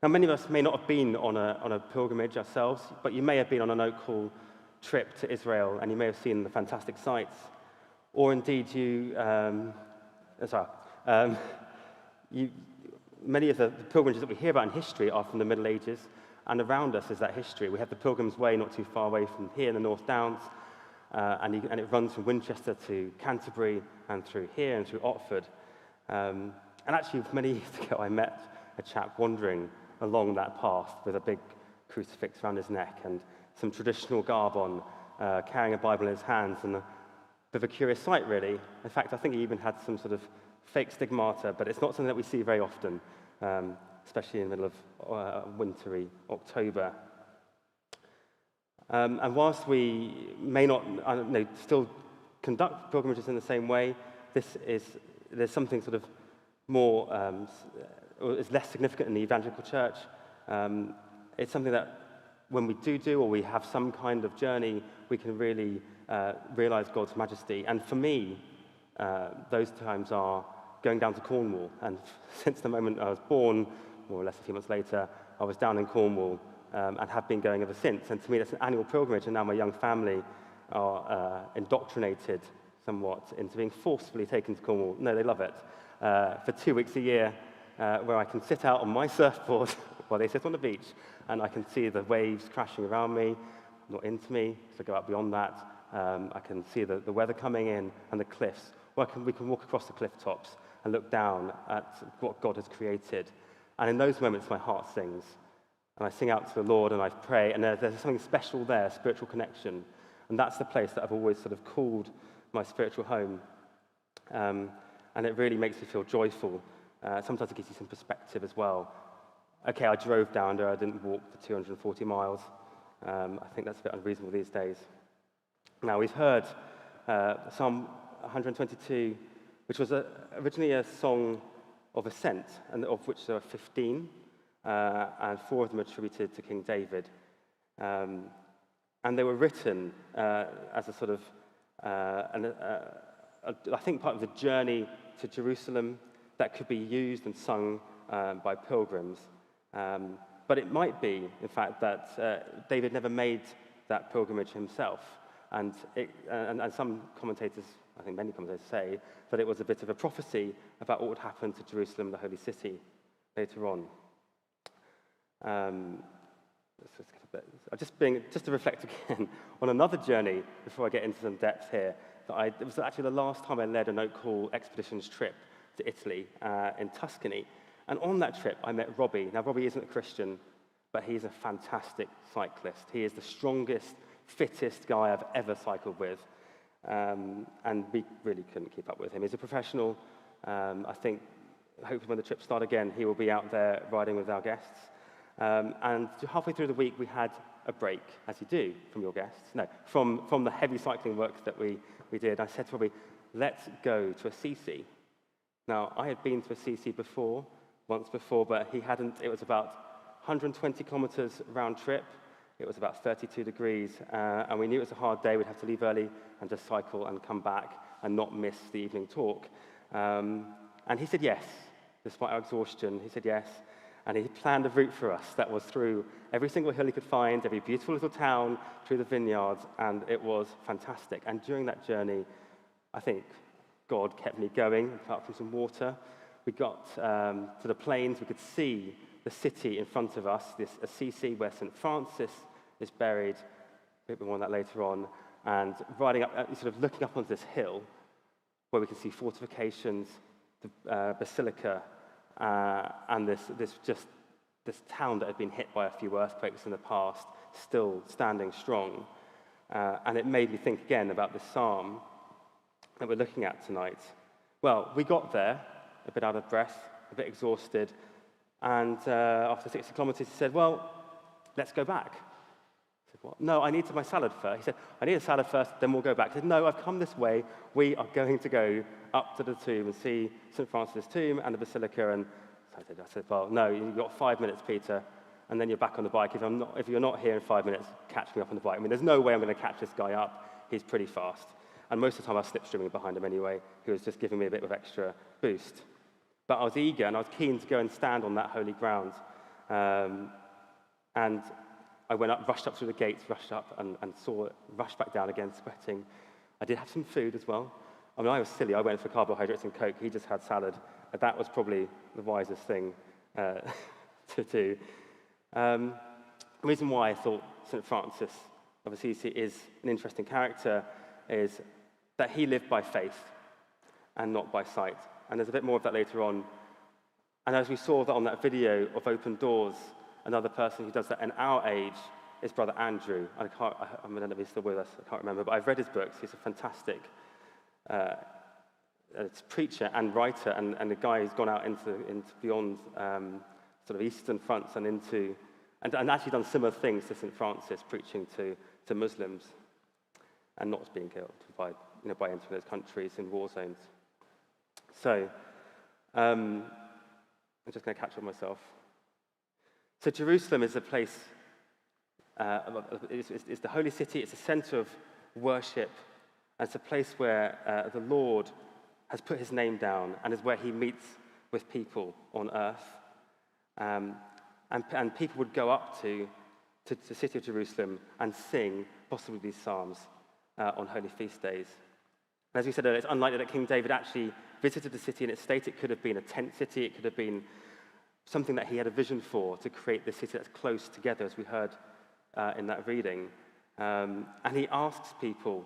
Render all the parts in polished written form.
Now, many of us may not have been on a pilgrimage ourselves, but you may have been on an Oak Hall trip to Israel, and you may have seen the fantastic sights. Or indeed, many of the pilgrimages that we hear about in history are from the Middle Ages, and around us is that history. We have the Pilgrim's Way not too far away from here in the North Downs, and it runs from Winchester to Canterbury and through here and through Otford. And actually, many years ago, I met a chap wandering along that path with a big crucifix around his neck and some traditional garb on, carrying a Bible in his hands, and a bit of a curious sight, really. In fact, I think he even had some sort of fake stigmata, but it's not something that we see very often, especially in the middle of wintry October. And whilst we may not still conduct pilgrimages in the same way, there's something sort of more, is less significant in the evangelical church. It's something that when we do, or we have some kind of journey, we can really realize God's majesty. And for me, those times are going down to Cornwall. And since the moment I was born, more or less a few months later, I was down in Cornwall and have been going ever since. And to me, that's an annual pilgrimage, and now my young family are indoctrinated somewhat into being forcefully taken to Cornwall. No, they love it. For 2 weeks a year, where I can sit out on my surfboard while they sit on the beach, and I can see the waves crashing around me, not into me, so go out beyond that. I can see the weather coming in and the cliffs. We can walk across the cliff tops and look down at what God has created. And in those moments, my heart sings. And I sing out to the Lord and I pray, and there's something special there, spiritual connection. And that's the place that I've always sort of called my spiritual home. And it really makes me feel joyful. Sometimes it gives you some perspective as well. Okay, I drove down there, I didn't walk the 240 miles. I think that's a bit unreasonable these days. Now, we've heard Psalm 122, which was originally a song of ascent, and of which there are 15, and 4 of them attributed to King David. And they were written as a sort of, I think, part of the journey to Jerusalem that could be used and sung by pilgrims. But it might be, in fact, that David never made that pilgrimage himself. And some commentators, I think many commentators, say that it was a bit of a prophecy about what would happen to Jerusalem, the holy city, later on. Just to reflect again on another journey before I get into some depth here. It was actually the last time I led an Oak Hall expeditions trip to Italy, in Tuscany. And on that trip, I met Robbie. Now, Robbie isn't a Christian, but he's a fantastic cyclist. He is the strongest, fittest guy I've ever cycled with. And we really couldn't keep up with him. He's a professional. I think, hopefully when the trips start again, he will be out there riding with our guests. And halfway through the week, we had a break, as you do from your guests. No, from the heavy cycling work that we did. I said to Robbie, let's go to a CC. Now, I had been to a CC once before, but he hadn't. It was about 120 kilometers round trip. It was about 32 degrees, and we knew it was a hard day. We'd have to leave early and just cycle and come back and not miss the evening talk. And he said yes, despite our exhaustion. He said yes, and he planned a route for us that was through every single hill he could find, every beautiful little town, through the vineyards, and it was fantastic. And during that journey, I think God kept me going, apart from some water. We got to the plains. We could see the city in front of us, Assisi, where St. Francis is buried. A bit more on that later on. And riding up, sort of looking up onto this hill, where we can see fortifications, the basilica, and this town that had been hit by a few earthquakes in the past, still standing strong. And it made me think again about this psalm that we're looking at tonight. Well, we got there, a bit out of breath, a bit exhausted, and after 60 kilometers, he said, well, let's go back. I said, what? No, I need my salad first. He said, I need a salad first, then we'll go back. I said, no, I've come this way. We are going to go up to the tomb and see St. Francis' tomb and the basilica. And so I said, well, no, you've got 5 minutes, Peter, and then you're back on the bike. If you're not here in 5 minutes, catch me up on the bike. I mean, there's no way I'm going to catch this guy up. He's pretty fast. And most of the time I was slipstreaming behind him anyway. He was just giving me a bit of extra boost. But I was eager and I was keen to go and stand on that holy ground. And I went up, rushed up through the gates, rushed up and saw it, rushed back down again, sweating. I did have some food as well. I mean, I was silly. I went for carbohydrates and Coke. He just had salad. That was probably the wisest thing to do. The reason why I thought St. Francis of Assisi is an interesting character is that he lived by faith and not by sight. And there's a bit more of that later on. And as we saw that on that video of Open Doors, another person who does that in our age is Brother Andrew. I don't know if he's still with us, I can't remember, but I've read his books. He's a fantastic preacher and writer, and a guy who's gone out into beyond sort of Eastern fronts and actually done similar things to St. Francis, preaching to Muslims and not being killed by entering those countries in war zones. So, I'm just going to catch up myself. So Jerusalem is a place, it's the holy city, it's a center of worship, and it's a place where the Lord has put his name down and is where he meets with people on earth. And people would go up to the city of Jerusalem and sing possibly these psalms on holy feast days. And as we said earlier, it's unlikely that King David actually visited the city in its state. It could have been a tent city, it could have been something that he had a vision for, to create this city that's close together, as we heard in that reading. And he asks people,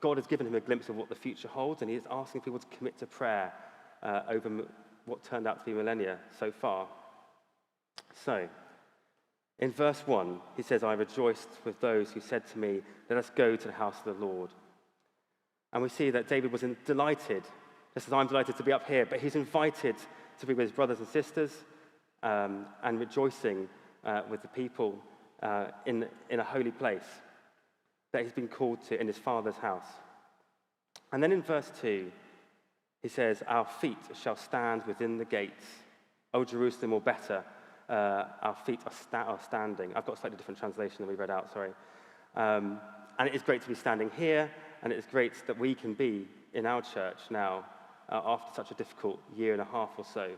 God has given him a glimpse of what the future holds, and he is asking people to commit to prayer over what turned out to be millennia so far. So, in verse 1, he says, I rejoiced with those who said to me, let us go to the house of the Lord. And we see that David was delighted, just as I'm delighted to be up here, but he's invited to be with his brothers and sisters and rejoicing with the people in a holy place that he's been called to in his Father's house. And then in verse 2, he says, our feet shall stand within the gates. O Jerusalem, or better, our feet are standing. I've got a slightly different translation than we read out, sorry. And it is great to be standing here, and it is great that we can be in our church now after such a difficult year and a half or so.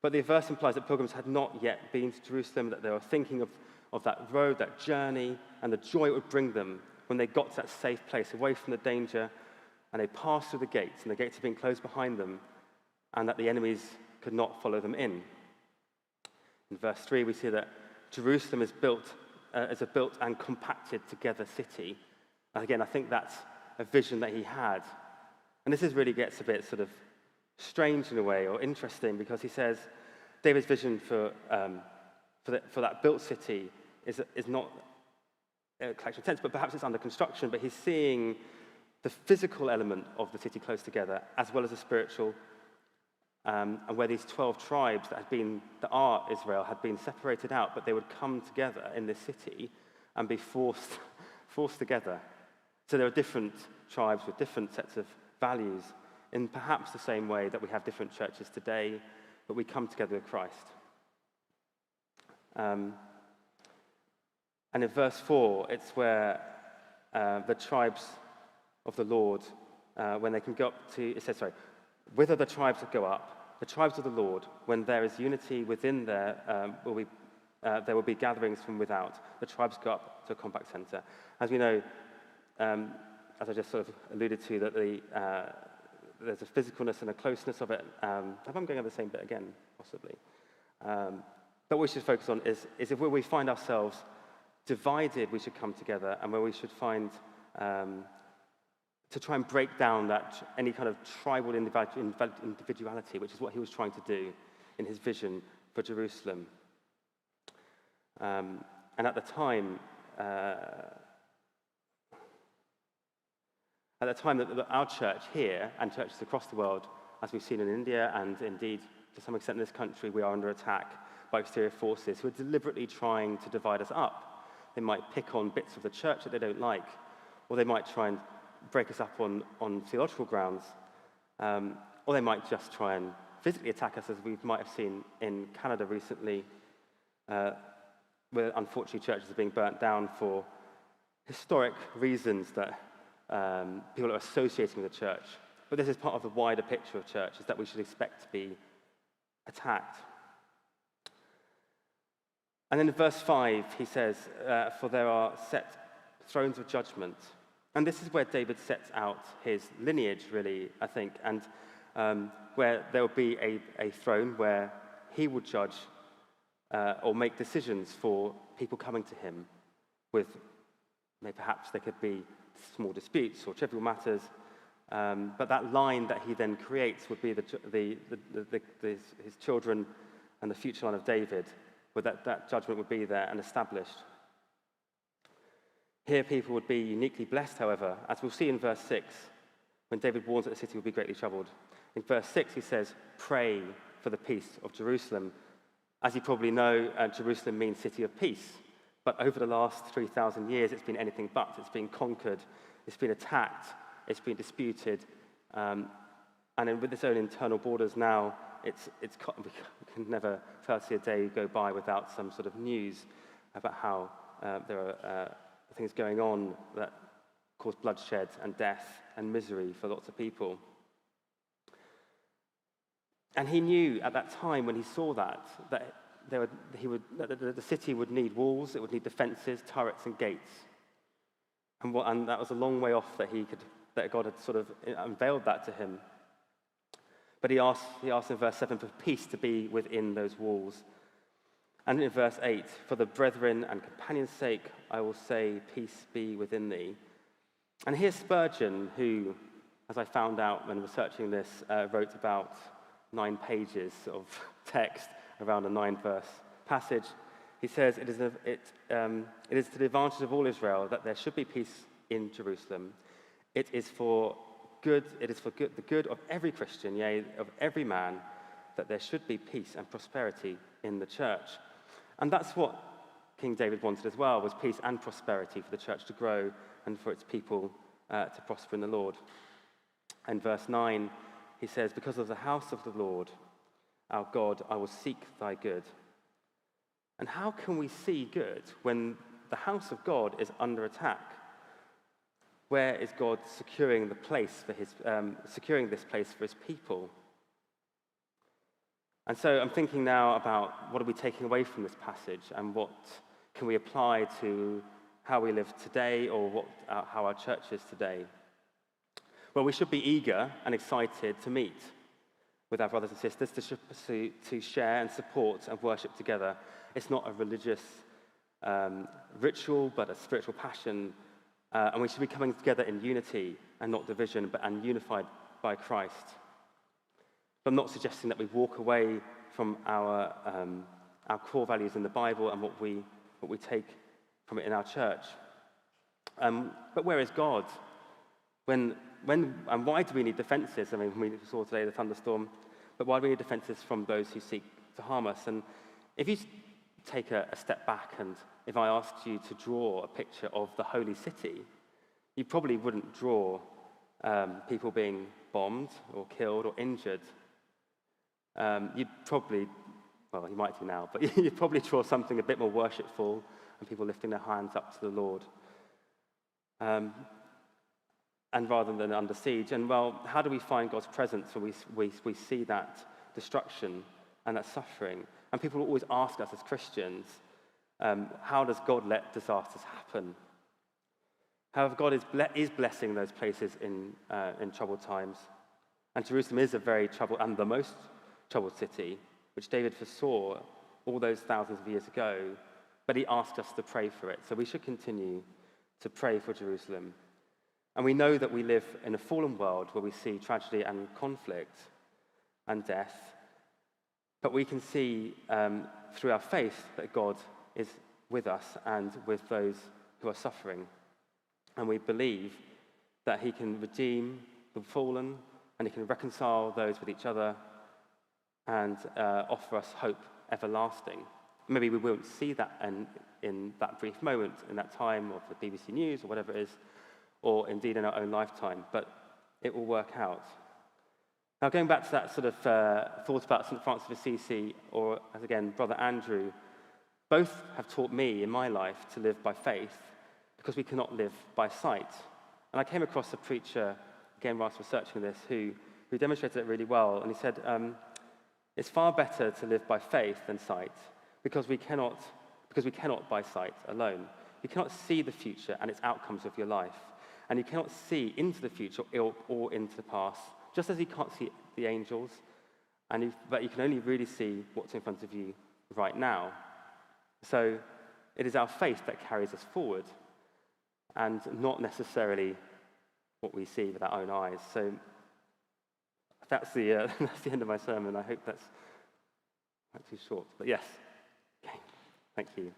But the verse implies that pilgrims had not yet been to Jerusalem, that they were thinking of that road, that journey, and the joy it would bring them when they got to that safe place, away from the danger, and they passed through the gates, and the gates had been closed behind them, and that the enemies could not follow them in. In verse 3, we see that Jerusalem is built as a built and compacted together city. And again, I think that's a vision that he had. And this really gets a bit sort of strange in a way, or interesting, because he says David's vision for that built city is not a collection of tents, but perhaps it's under construction, but he's seeing the physical element of the city close together, as well as the spiritual, and where these 12 tribes that are Israel had been separated out, but they would come together in this city and be forced together. So there are different tribes with different sets of values, in perhaps the same way that we have different churches today, but we come together with Christ. And in verse 4, it's where the tribes of the Lord, when they can go up to, it says, whither the tribes go up, the tribes of the Lord, when there is unity within there will be gatherings from without. The tribes go up to a compact center. As we know, as I just sort of alluded to, that there's a physicalness and a closeness of it. I'm going over the same bit again, possibly. But what we should focus on is if where we find ourselves divided, we should come together, and where we should find to try and break down any kind of tribal individuality, which is what he was trying to do in his vision for Jerusalem. And at the time that our church here and churches across the world, as we've seen in India and indeed to some extent in this country, we are under attack by exterior forces who are deliberately trying to divide us up. They might pick on bits of the church that they don't like, or they might try and break us up on theological grounds, or they might just try and physically attack us, as we might have seen in Canada recently, where unfortunately churches are being burnt down for historic reasons that people are associating with the church. But this is part of the wider picture of church, is that we should expect to be attacked. And then in verse 5, he says, for there are set thrones of judgment. And this is where David sets out his lineage, really, I think, and where there will be a throne where he will judge or make decisions for people coming to him with, maybe perhaps there could be small disputes or trivial matters, but that line that he then creates would be his children and the future line of David, where that judgment would be there and established. Here people would be uniquely blessed, however, as we'll see in verse 6, when David warns that the city will be greatly troubled. In verse 6 he says, pray for the peace of Jerusalem. As you probably know, Jerusalem means city of peace. But over the last 3,000 years, it's been anything but. It's been conquered, it's been attacked, it's been disputed. And then with its own internal borders now, we can never see a day go by without some sort of news about how there are things going on that cause bloodshed and death and misery for lots of people. And he knew at that time when he saw that the city would need walls, it would need defenses, turrets, and gates. And that was a long way off that God had sort of unveiled that to him. But he asked in verse 7 for peace to be within those walls. And in verse 8, for the brethren and companions' sake, I will say, peace be within thee. And here's Spurgeon, who, as I found out when researching this, wrote about 9 pages of text around a 9-verse passage. He says, it is to the advantage of all Israel that there should be peace in Jerusalem. It is for the good of every Christian, yea, of every man, that there should be peace and prosperity in the church. And that's what King David wanted as well, was peace and prosperity for the church to grow and for its people to prosper in the Lord. In verse 9, he says, because of the house of the Lord, our God, I will seek thy good. And how can we see good when the house of God is under attack? Where is God securing this place for his people? And so I'm thinking now about what are we taking away from this passage and what can we apply to how we live today or how our church is today. Well, we should be eager and excited to meet with our brothers and sisters, to share and support and worship together. It's not a religious ritual, but a spiritual passion. And we should be coming together in unity and not division, and unified by Christ. But I'm not suggesting that we walk away from our core values in the Bible and what we take from it in our church. But where is God? When and why do we need defenses? I mean, we saw today the thunderstorm, but why do we need defenses from those who seek to harm us? And if you take a step back, and if I asked you to draw a picture of the holy city, you probably wouldn't draw people being bombed or killed or injured. You'd probably, well, you might do now, but you'd probably draw something a bit more worshipful and people lifting their hands up to the Lord. And rather than under siege. And well, how do we find God's presence when we see that destruction and that suffering? And people always ask us as Christians, how does God let disasters happen? However, God is blessing those places in troubled times. And Jerusalem is a very troubled and the most troubled city, which David foresaw all those thousands of years ago, but he asked us to pray for it. So we should continue to pray for Jerusalem. And we know that we live in a fallen world where we see tragedy and conflict and death, but we can see through our faith that God is with us and with those who are suffering. And we believe that he can redeem the fallen and he can reconcile those with each other and offer us hope everlasting. Maybe we won't see that in that brief moment, in that time of the BBC News or whatever it is, or indeed in our own lifetime, but it will work out. Now, going back to that sort of thought about St. Francis of Assisi, or, as again, Brother Andrew, both have taught me in my life to live by faith because we cannot live by sight. And I came across a preacher, again, whilst researching this, who demonstrated it really well, and he said, it's far better to live by faith than sight because we cannot because we cannot by sight alone. You cannot see the future and its outcomes of your life, and you cannot see into the future or into the past, just as you can't see the angels, but you can only really see what's in front of you right now. So it is our faith that carries us forward, and not necessarily what we see with our own eyes. So that's the end of my sermon. I hope that's not too short, but yes. Okay, thank you.